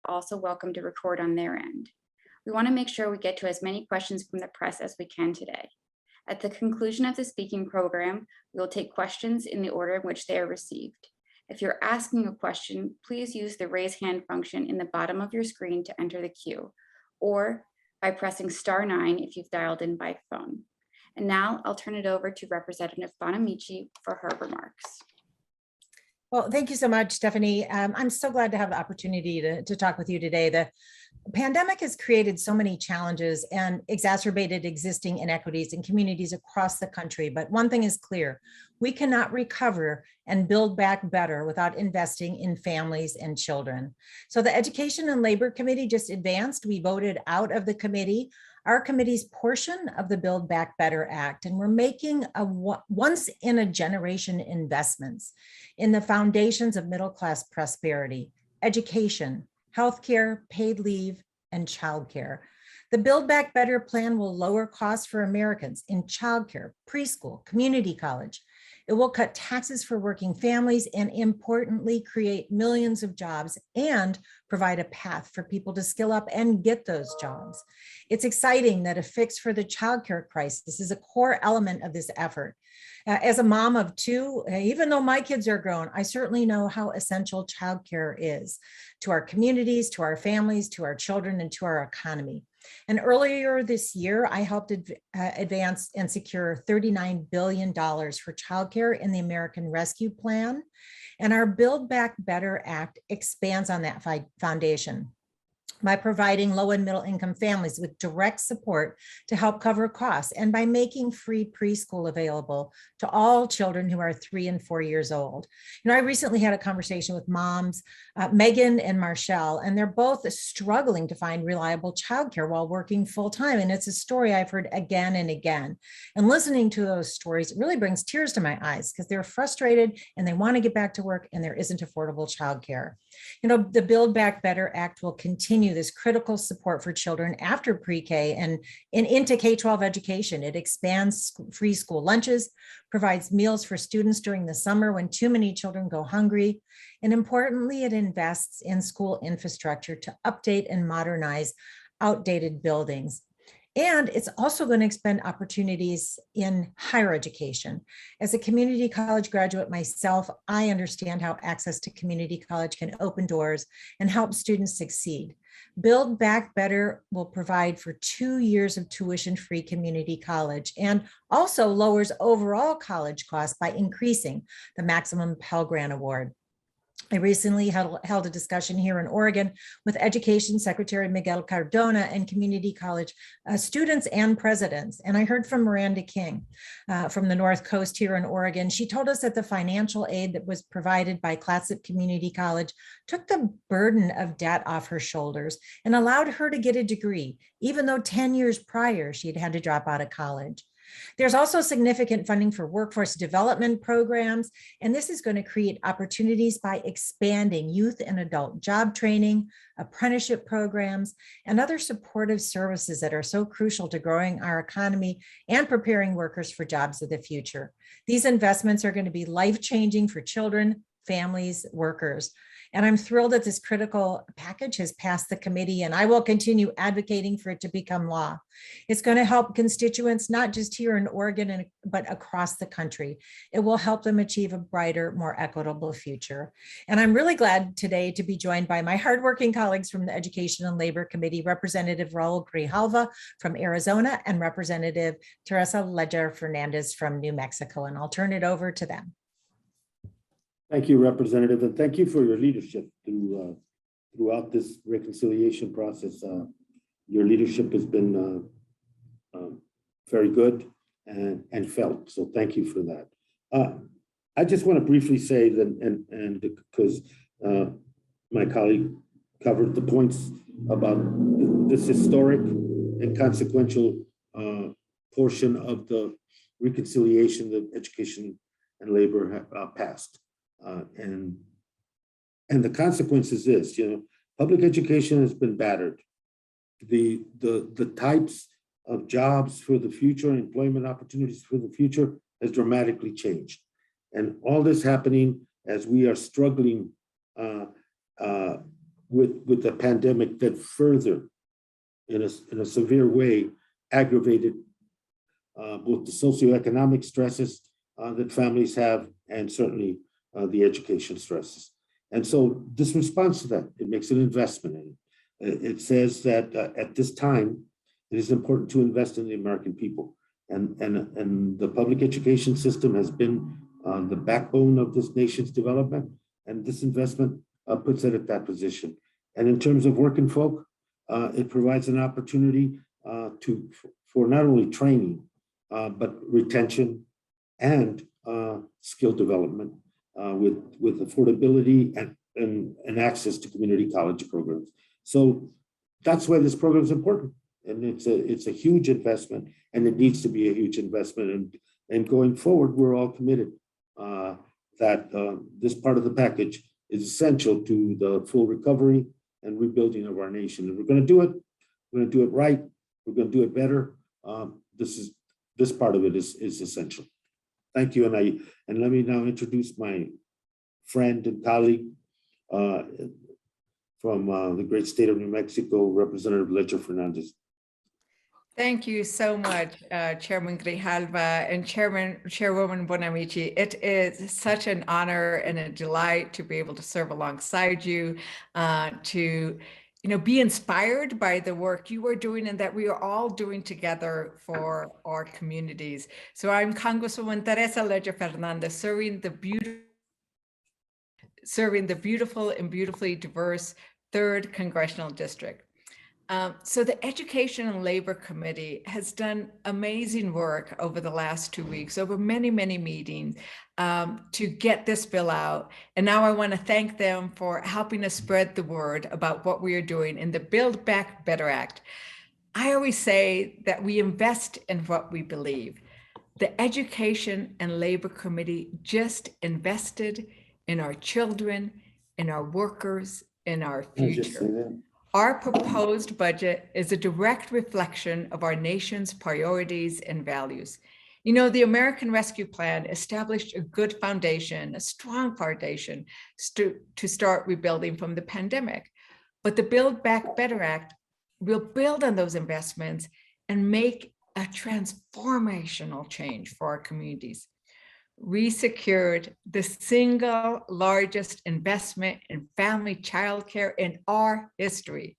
also welcome to record on their end. We want to make sure we get to as many questions from the press as we can today. At the conclusion of the speaking program, we will take questions in the order in which they are received. If you're asking a question, please use the raise hand function in the bottom of your screen to enter the queue, or by pressing *9 if you've dialed in by phone. And now I'll turn it over to Representative Bonamici for her remarks. Well, thank you so much, Stephanie. I'm so glad to have the opportunity to talk with you today. The pandemic has created so many challenges and exacerbated existing inequities in communities across the country. But one thing is clear, we cannot recover and build back better without investing in families and children. So the Education and Labor Committee just advanced. We voted out of the committee our committee's portion of the Build Back Better Act, and we're making a once in a generation investments in the foundations of middle-class prosperity, education, healthcare, paid leave, and childcare. The Build Back Better plan will lower costs for Americans in childcare, preschool, community college. It will cut taxes for working families and, importantly, create millions of jobs and provide a path for people to skill up and get those jobs. It's exciting that a fix for the childcare crisis is a core element of this effort. As a mom of two, even though my kids are grown, I certainly know how essential childcare is to our communities, to our families, to our children, and to our economy. And earlier this year, I helped advance and secure $39 billion for childcare in the American Rescue Plan. And our Build Back Better Act expands on that foundation by providing low and middle income families with direct support to help cover costs, and by making free preschool available to all children who are 3 and 4 years old. You know, I recently had a conversation with moms, Megan and Marshall, and they're both struggling to find reliable childcare while working full time. And it's a story I've heard again and again. And listening to those stories, it really brings tears to my eyes because they're frustrated and they want to get back to work and there isn't affordable childcare. You know, the Build Back Better Act will continue this critical support for children after pre-K and into K-12 education. It expands free school lunches, provides meals for students during the summer when too many children go hungry, and importantly, it invests in school infrastructure to update and modernize outdated buildings. And it's also going to expand opportunities in higher education. As a community college graduate myself, I understand how access to community college can open doors and help students succeed. Build Back Better will provide for 2 years of tuition-free community college and also lowers overall college costs by increasing the maximum Pell Grant award. I recently held a discussion here in Oregon with Education Secretary Miguel Cardona and community college students and presidents. And I heard from Miranda King from the North Coast here in Oregon. She told us that the financial aid that was provided by Clatsop Community College took the burden of debt off her shoulders and allowed her to get a degree, even though 10 years prior she had had to drop out of college. There's also significant funding for workforce development programs, and this is going to create opportunities by expanding youth and adult job training, apprenticeship programs, and other supportive services that are so crucial to growing our economy and preparing workers for jobs of the future. These investments are going to be life-changing for children, families, workers. And I'm thrilled that this critical package has passed the committee, and I will continue advocating for it to become law. It's going to help constituents, not just here in Oregon, but across the country. It will help them achieve a brighter, more equitable future. And I'm really glad today to be joined by my hardworking colleagues from the Education and Labor Committee, Representative Raul Grijalva from Arizona and Representative Teresa Leger Fernandez from New Mexico. And I'll turn it over to them. Thank you, Representative, and thank you for your leadership throughout this reconciliation process. Your leadership has been very good and felt, so thank you for that. I just want to briefly say that, and because my colleague covered the points about this historic and consequential portion of the reconciliation that Education and Labor passed. And the consequence is this, you know, public education has been battered. The types of jobs for the future, employment opportunities for the future has dramatically changed. And all this happening as we are struggling with the pandemic that further, in a severe way, aggravated both the socioeconomic stresses that families have, and certainly the education stresses. And so this responds to that. It makes an investment in it. It says that at this time, it is important to invest in the American people. And the public education system has been the backbone of this nation's development. And this investment puts it at that position. And in terms of working folk, it provides an opportunity for not only training, but retention and skill development with affordability and access to community college programs. So that's why this program is important. And it's a huge investment, and it needs to be a huge investment. And going forward, we're all committed that this part of the package is essential to the full recovery and rebuilding of our nation. And we're going to do it. We're going to do it right. We're going to do it better. This part of it is essential. Thank you. And let me now introduce my friend and colleague from the great state of New Mexico, Representative Lecher Fernandez. Thank you so much, Chairman Grijalva and Chairwoman Bonamici. It is such an honor and a delight to be able to serve alongside you, to be inspired by the work you are doing and that we are all doing together for our communities. So I'm Congresswoman Teresa Lecher Fernandez, serving the beautiful and beautifully diverse 3rd Congressional District. So the Education and Labor Committee has done amazing work over the last 2 weeks, over many, many meetings to get this bill out. And now I want to thank them for helping us spread the word about what we are doing in the Build Back Better Act. I always say that we invest in what we believe. The Education and Labor Committee just invested in our children, in our workers, in our future. Our proposed budget is a direct reflection of our nation's priorities and values. The American Rescue Plan established a good foundation, a strong foundation to start rebuilding from the pandemic. But the Build Back Better Act will build on those investments and make a transformational change for our communities. We secured the single largest investment in family childcare in our history.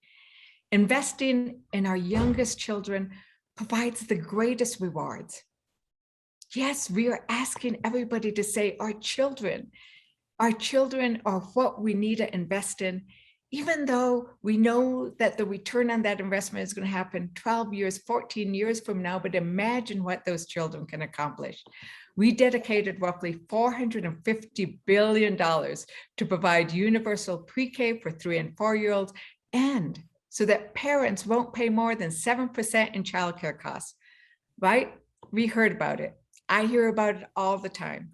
Investing in our youngest children provides the greatest rewards. Yes, we are asking everybody to say our children are what we need to invest in, even though we know that the return on that investment is going to happen 12 years, 14 years from now, but imagine what those children can accomplish. We dedicated roughly $450 billion to provide universal pre-K for 3- and 4-year-olds, and so that parents won't pay more than 7% in childcare costs, right? We heard about it. I hear about it all the time.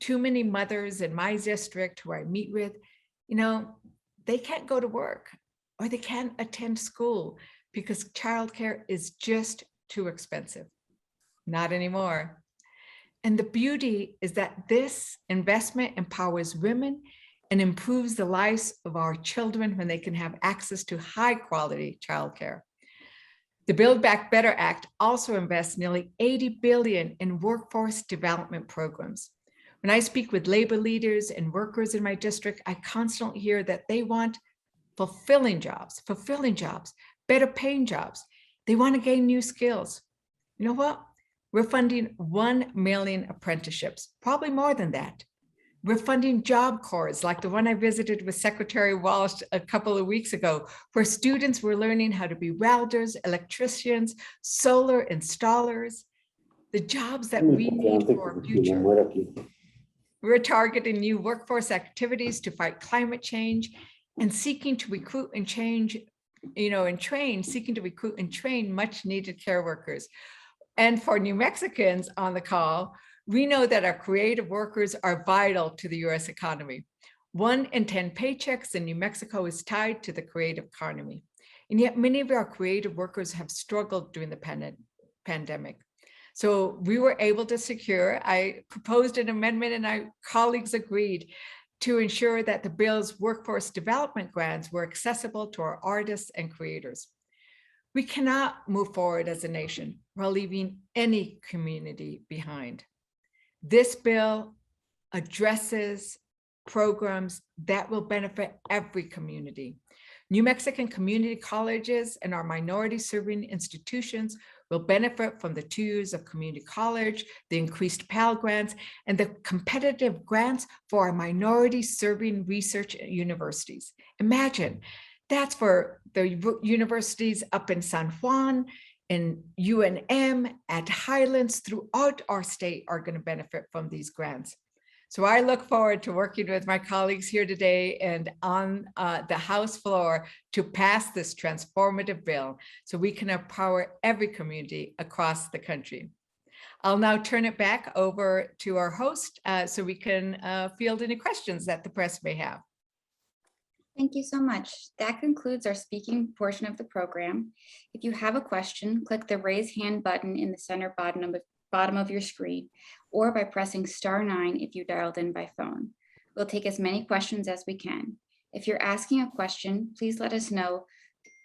Too many mothers in my district who I meet with, they can't go to work or they can't attend school because childcare is just too expensive. Not anymore. And the beauty is that this investment empowers women and improves the lives of our children when they can have access to high quality childcare. The Build Back Better Act also invests nearly $80 billion in workforce development programs. When I speak with labor leaders and workers in my district, I constantly hear that they want fulfilling jobs, better paying jobs. They want to gain new skills. You know what? We're funding 1 million apprenticeships, probably more than that. We're funding job corps like the one I visited with Secretary Walsh a couple of weeks ago, where students were learning how to be welders, electricians, solar installers, the jobs that we need for our future. We're targeting new workforce activities to fight climate change and seeking to recruit and train much needed care workers. And for New Mexicans on the call, we know that our creative workers are vital to the US economy. 1 in 10 paychecks in New Mexico is tied to the creative economy. And yet many of our creative workers have struggled during the pandemic. So we were able to secure, I proposed an amendment and our colleagues agreed, to ensure that the bill's workforce development grants were accessible to our artists and creators. We cannot move forward as a nation while leaving any community behind. This bill addresses programs that will benefit every community. New Mexican community colleges and our minority serving institutions will benefit from the 2 years of community college, the increased Pell Grants, and the competitive grants for our minority serving research universities. Imagine, that's for the universities up in San Juan, in UNM, at Highlands, throughout our state are going to benefit from these grants. So I look forward to working with my colleagues here today and on the House floor to pass this transformative bill so we can empower every community across the country. I'll now turn it back over to our host so we can field any questions that the press may have. Thank you so much. That concludes our speaking portion of the program. If you have a question, click the raise hand button in the center bottom of your screen, or by pressing *9 if you dialed in by phone. We'll take as many questions as we can. If you're asking a question, please let us know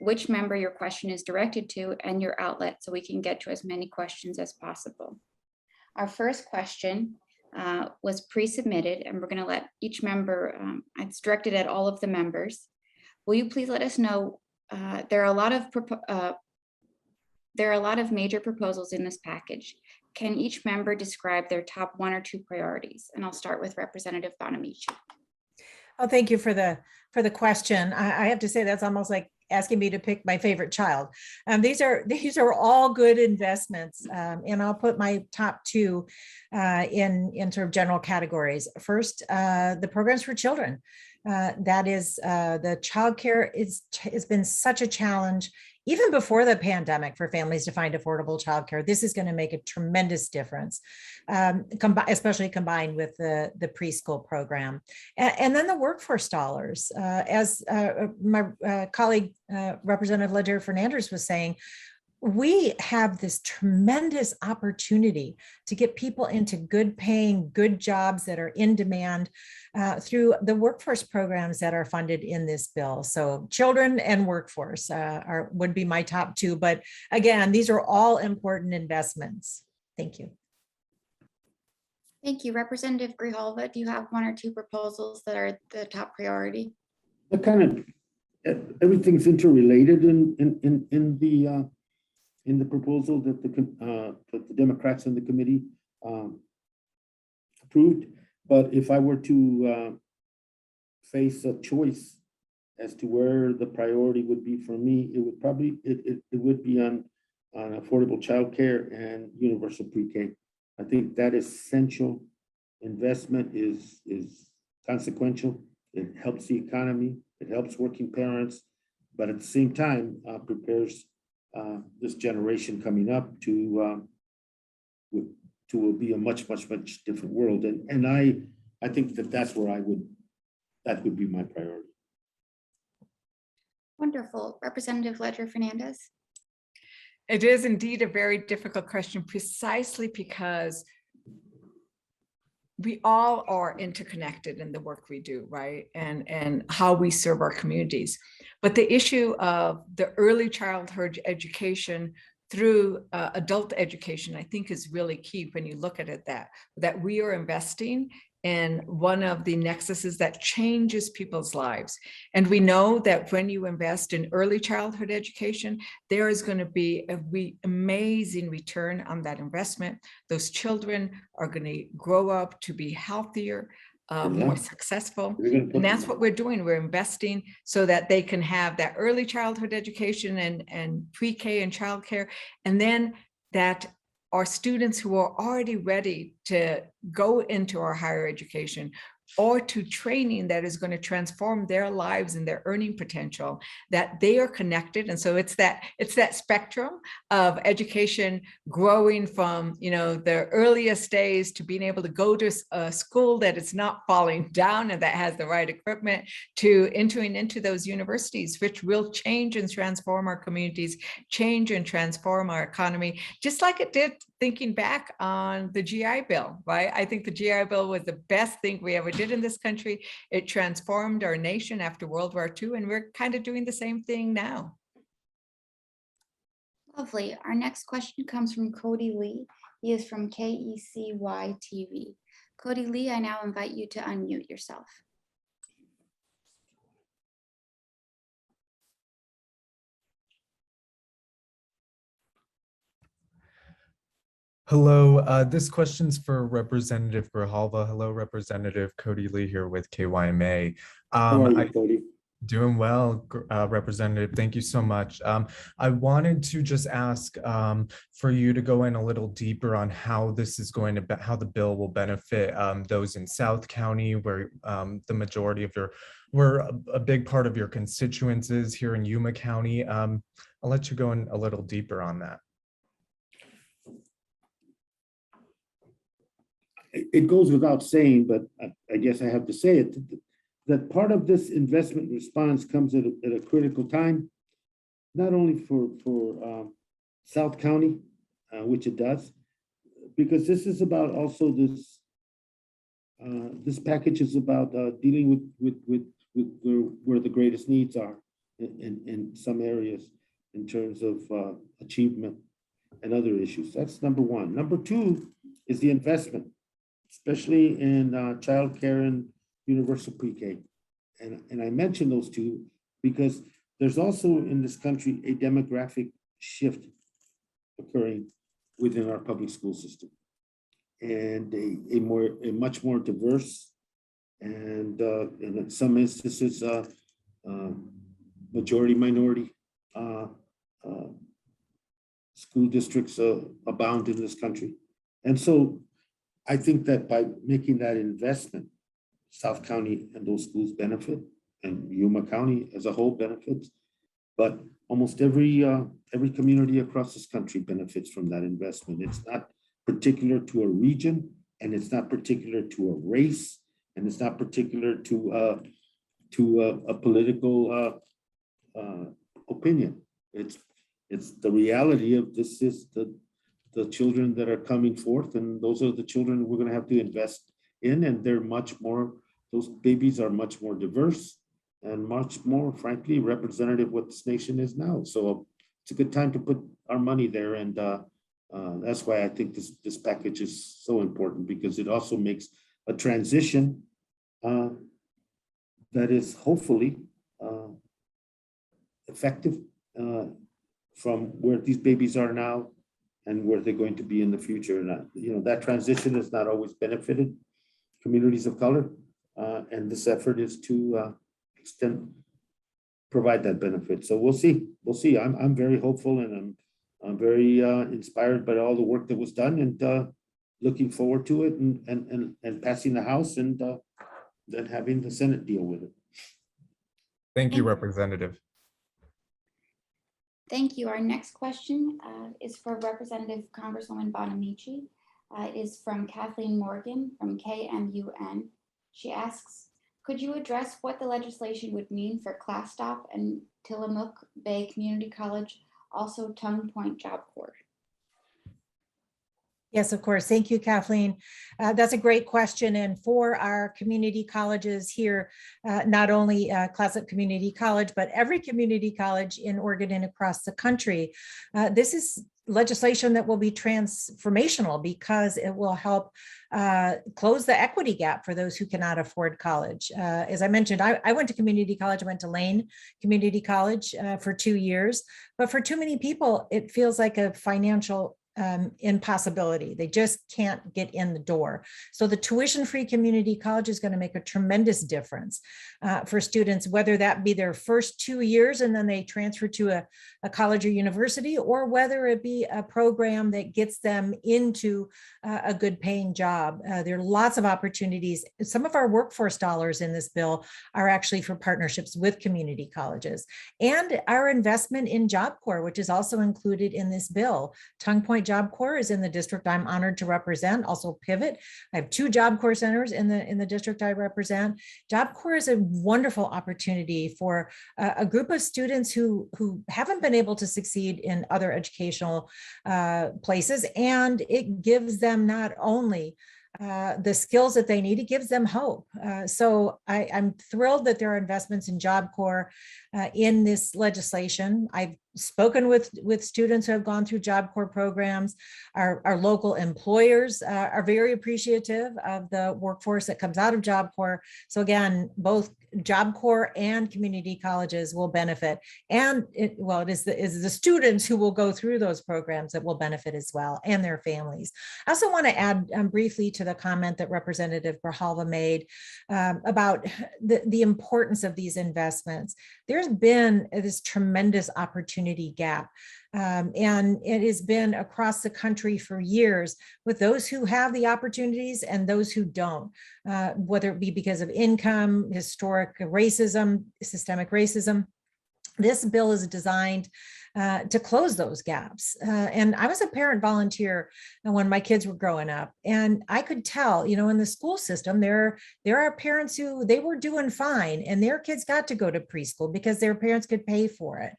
which member your question is directed to and your outlet so we can get to as many questions as possible. Our first question was pre-submitted, and we're going to let each member, it's directed at all of the members. Will you please let us know, there are a lot of major proposals in this package. Can each member describe their top 1 or 2 priorities? And I'll start with Representative Bonamici. Oh, thank you for the question. I have to say that's almost like asking me to pick my favorite child. These are all good investments, and I'll put my top 2 in sort of general categories. First, the programs for children. That is, the childcare has been such a challenge even before the pandemic for families to find affordable childcare. This is going to make a tremendous difference, especially combined with the preschool program. And then the workforce dollars. As my colleague, Representative Ledger Fernandez was saying, we have this tremendous opportunity to get people into good paying, good jobs that are in demand through the workforce programs that are funded in this bill. So children and workforce would be my top 2. But again, these are all important investments. Thank you. Thank you. Representative Grijalva, do you have 1 or 2 proposals that are the top priority? Everything's interrelated in the proposal that the Democrats in the committee approved. But if I were to face a choice as to where the priority would be for me, it would be on affordable childcare and universal pre-K. I think that essential investment is consequential. It helps the economy. It helps working parents, but at the same time prepares this generation coming up to be a much different world. And I think that's where that would be my priority. Wonderful. Representative Ledger Fernandez. It is indeed a very difficult question, precisely because we all are interconnected in the work we do, right? And how we serve our communities. But the issue of the early childhood education through adult education, I think is really key when you look at it, that we are investing in one of the nexuses that changes people's lives. And we know that when you invest in early childhood education, there is going to be an amazing return on that investment. Those children are going to grow up to be healthier, more successful. And that's what we're doing. We're investing so that they can have that early childhood education and pre-K and childcare. And then that our students who are already ready to go into our higher education or to training that is going to transform their lives and their earning potential, that they are connected. And so it's that spectrum of education growing from, the earliest days to being able to go to a school that is not falling down and that has the right equipment, to entering into those universities, which will change and transform our communities, change and transform our economy, just like it did thinking back on the GI Bill, right? I think the GI Bill was the best thing we ever did in this country. It transformed our nation after World War II, and we're kind of doing the same thing now. Lovely. Our next question comes from Cody Lee. He is from KECY TV. Cody Lee, I now invite you to unmute yourself. Hello, this question's for Representative Grijalva. Hello, Representative Cody Lee here with KYMA. How are you, I Cody? doing well, Representative. Thank you so much. I wanted to just ask for you to go in a little deeper on how this is going to how the bill will benefit those in South County, where the majority of where a big part of your constituents is here in Yuma County. I'll let you go in a little deeper on that. It goes without saying, but I guess I have to say it, that part of this investment response comes at a critical time, not only for South County, which it does, because this is about also this package is about dealing with where the greatest needs are in some areas in terms of achievement and other issues. That's number one. Number two is the investment, especially in childcare and universal pre-K. And I mention those two because there's also in this country a demographic shift occurring within our public school system, and a much more diverse and in some instances majority minority school districts abound in this country. And so I think that by making that investment, South County and those schools benefit, and Yuma County as a whole benefits, but almost every community across this country benefits from that investment. It's not particular to a region, and it's not particular to a race, and it's not particular to a political opinion. It's the reality of this is the children that are coming forth, and those are the children we're going to have to invest in, and they're much more, those babies are much more diverse and much more, frankly, representative of what this nation is now. So it's a good time to put our money there, and that's why I think this package is so important, because it also makes a transition that is hopefully effective from where these babies are now and where they're going to be in the future. And you know, that transition has not always benefited communities of color, and this effort is to provide that benefit. So we'll see. I'm very hopeful, and I'm very inspired by all the work that was done, and looking forward to it, and passing the House, and then having the Senate deal with it. Thank you, Representative. Thank you. Our next question is for Representative Congresswoman Bonamici. It is from Kathleen Morgan from KMUN. She asks, could you address what the legislation would mean for Class Stop and Tillamook Bay Community College, also Tongue Point Job Corps? Yes, of course. Thank you, Kathleen. That's a great question. And for our community colleges here, not only Classic Community College, but every community college in Oregon and across the country, this is legislation that will be transformational, because it will help close the equity gap for those who cannot afford college. As I mentioned, I went to community college. I went to Lane Community College for 2 years, but for too many people, it feels like a financial impossibility. They just can't get in the door. So the tuition-free community college is going to make a tremendous difference for students, whether that be their first 2 years and then they transfer to a college or university, or whether it be a program that gets them into a good paying job. There are lots of opportunities. Some of our workforce dollars in this bill are actually for partnerships with community colleges, and our investment in Job Corps, which is also included in this bill. Tongue Point Job Corps is in the district I'm honored to represent, also Pivot. I have 2 Job Corps centers in the district I represent. Job Corps is a wonderful opportunity for a group of students who haven't been able to succeed in other educational places, and it gives them not only the skills that they need, it gives them hope. So I'm thrilled that there are investments in Job Corps in this legislation. I've spoken with students who have gone through Job Corps programs. Our local employers are very appreciative of the workforce that comes out of Job Corps. So again, both Job Corps and community colleges will benefit. And it is the students who will go through those programs that will benefit as well, and their families. I also want to add briefly to the comment that Representative Grijalva made about the importance of these investments. There's been this tremendous opportunity gap. And it has been across the country for years with those who have the opportunities and those who don't, whether it be because of income, historic racism, systemic racism. This bill is designed to close those gaps. And I was a parent volunteer when my kids were growing up, and I could tell, in the school system, there are parents who they were doing fine and their kids got to go to preschool because their parents could pay for it.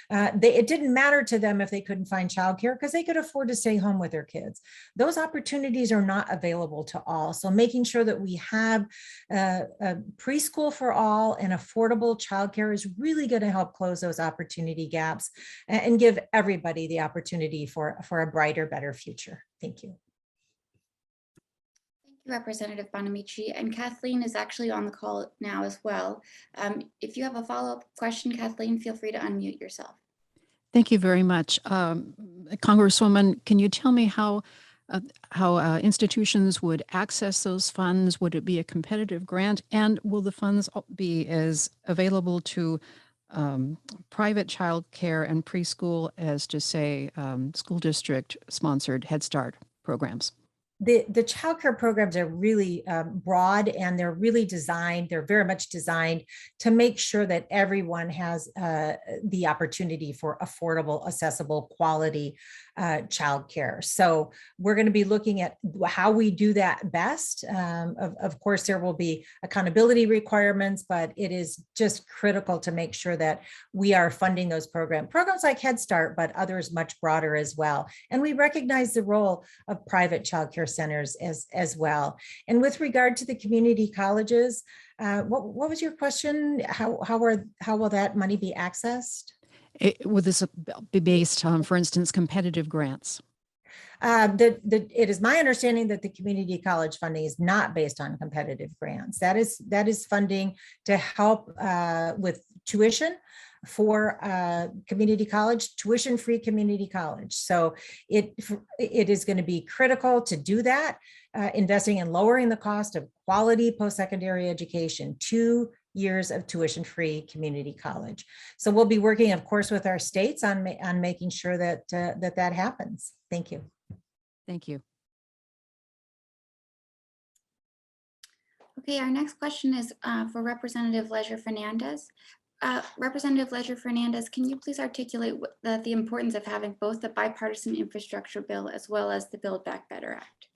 It didn't matter to them if they couldn't find childcare because they could afford to stay home with their kids. Those opportunities are not available to all. So making sure that we have a preschool for all and affordable childcare is really going to help close those opportunity gaps and give everybody the opportunity for a brighter, better future. Thank you. Thank you, Representative Bonamici. And Kathleen is actually on the call now as well. If you have a follow-up question, Kathleen, feel free to unmute yourself. Thank you very much. Congresswoman, can you tell me how institutions would access those funds? Would it be a competitive grant? And will the funds be as available to private child care and preschool as to say school district sponsored Head Start programs? The child care programs are really broad, and they're very much designed to make sure that everyone has the opportunity for affordable, accessible, quality child care. So we're going to be looking at how we do that best. Of course, there will be accountability requirements, but it is just critical to make sure that we are funding those programs like Head Start, but others much broader as well. And we recognize the role of private child care centers as well. And with regard to the community colleges, what was your question? How will that money be accessed? Would this be based on, for instance, competitive grants? It is my understanding that the community college funding is not based on competitive grants. That is funding to help with tuition for community college, tuition-free community college. So it is going to be critical to do that, investing in lowering the cost of quality post-secondary education, 2 years of tuition-free community college. So we'll be working, of course, with our states on making sure that that happens. Thank you. Thank you. Okay, our next question is for Representative Leisure-Fernandez. Representative Leisure-Fernandez, can you please articulate the importance of having both the bipartisan infrastructure bill as well as the Build Back Better Act?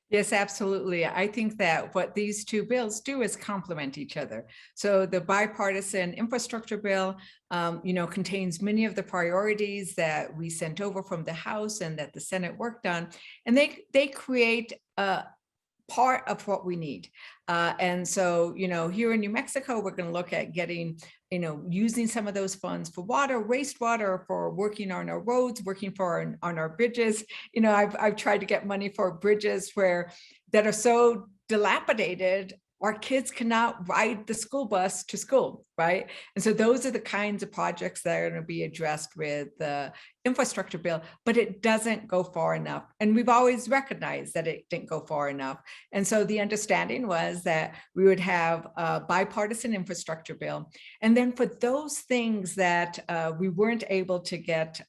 Yes, absolutely. I think that what these two bills do is complement each other. So the bipartisan infrastructure bill, contains many of the priorities that we sent over from the House and that the Senate worked on, and they create part of what we need. And so, here in New Mexico, we're going to look at getting, using some of those funds for water, wastewater, for working on our roads, working on our bridges. I've tried to get money for bridges that are so dilapidated, our kids cannot ride the school bus to school, right? And so those are the kinds of projects that are going to be addressed with the infrastructure bill, but it doesn't go far enough. And we've always recognized that it didn't go far enough. And so the understanding was that we would have a bipartisan infrastructure bill. And then for those things that we weren't able to get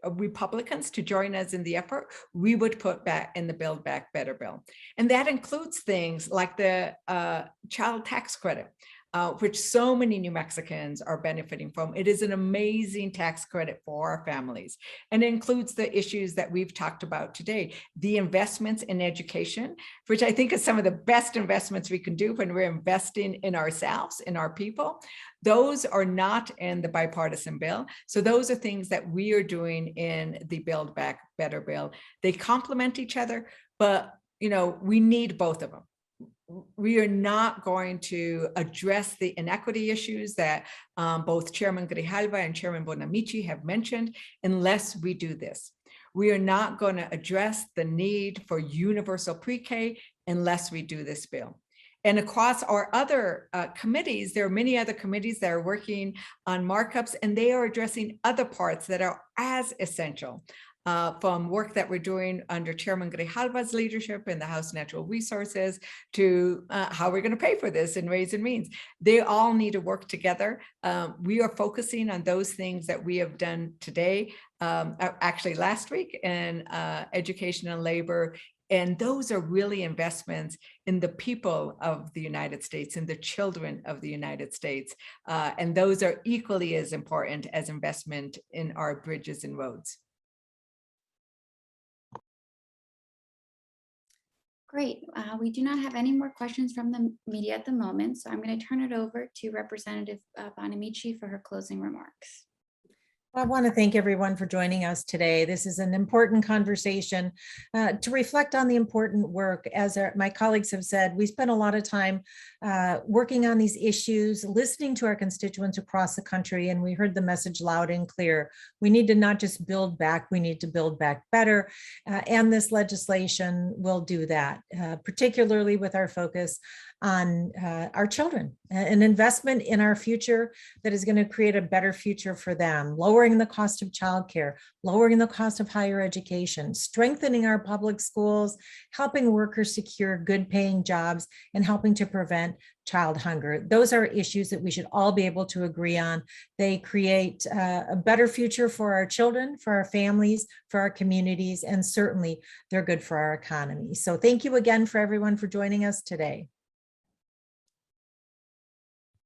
Republicans to join us in the effort, we would put back in the Build Back Better bill. And that includes things like the child tax credit. which so many New Mexicans are benefiting from. It is an amazing tax credit for our families, and it includes the issues that we've talked about today, the investments in education, which I think is some of the best investments we can do when we're investing in ourselves, in our people. Those are not in the bipartisan bill. So those are things that we are doing in the Build Back Better bill. They complement each other, but we need both of them. We are not going to address the inequity issues that both Chairman Grijalva and Chairman Bonamici have mentioned unless we do this. We are not going to address the need for universal pre-K unless we do this bill. And across our other committees, there are many other committees that are working on markups, and they are addressing other parts that are as essential. From work that we're doing under Chairman Grijalva's leadership in the House Natural Resources to how we're going to pay for this in Ways and Means. They all need to work together. We are focusing on those things that we have done today, actually last week in education and labor. And those are really investments in the people of the United States and the children of the United States. And those are equally as important as investment in our bridges and roads. Great. We do not have any more questions from the media at the moment, so I'm going to turn it over to Representative Bonamici for her closing remarks. I want to thank everyone for joining us today. This is an important conversation to reflect on the important work. As my colleagues have said, we spent a lot of time working on these issues, listening to our constituents across the country, and we heard the message loud and clear. We need to not just build back, we need to build back better. And this legislation will do that, particularly with our focus on our children, an investment in our future that is going to create a better future for them, lowering the cost of childcare, lowering the cost of higher education, strengthening our public schools, helping workers secure good paying jobs, and helping to prevent child hunger. Those are issues that we should all be able to agree on. They create a better future for our children, for our families, for our communities, and certainly they're good for our economy. So thank you again for everyone for joining us today.